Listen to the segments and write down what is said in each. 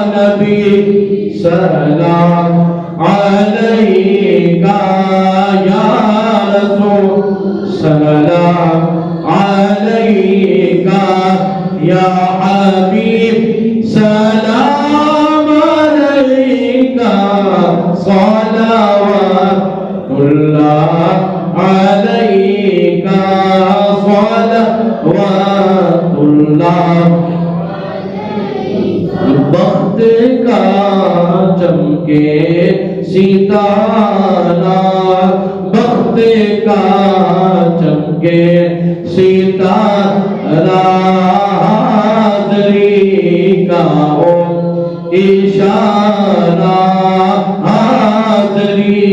نبی سلام علیکہ یا رسول سلام علیکہ یا حبیب سلام علیکہ صلوات اللہ علیکہ صلوات اللہ بخت کا چمکے ستارہ بخت کا چمکے ستارہ حاضری کا ہو اشارہ حاضری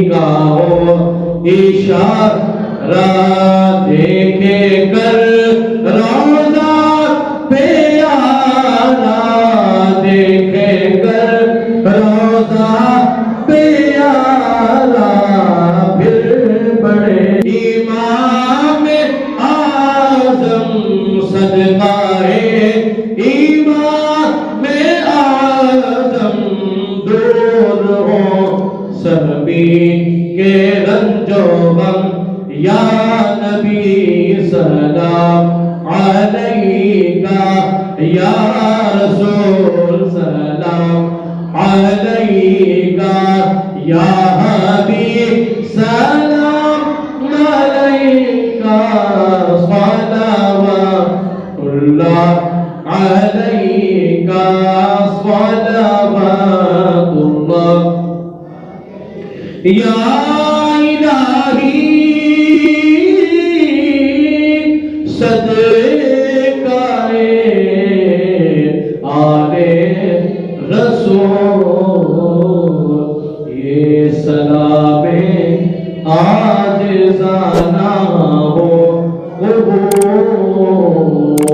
کا ہو اشارہ دیکھے کر روضہ پیارا دیکھے کر روضہ پیارا پھر بڑے امام اعظم صدقہ امام اعظم دور ہو سبھی کے رنج و غم یا نبی سلام علیکہ یا رسول سلام علیکہ یا حبیب سلام علیکہ صلوات اللہ علیکہ صلوات اللہ یا الہی صدقہ آلِ رسول یہ سلام عاجزانہ ہو قبول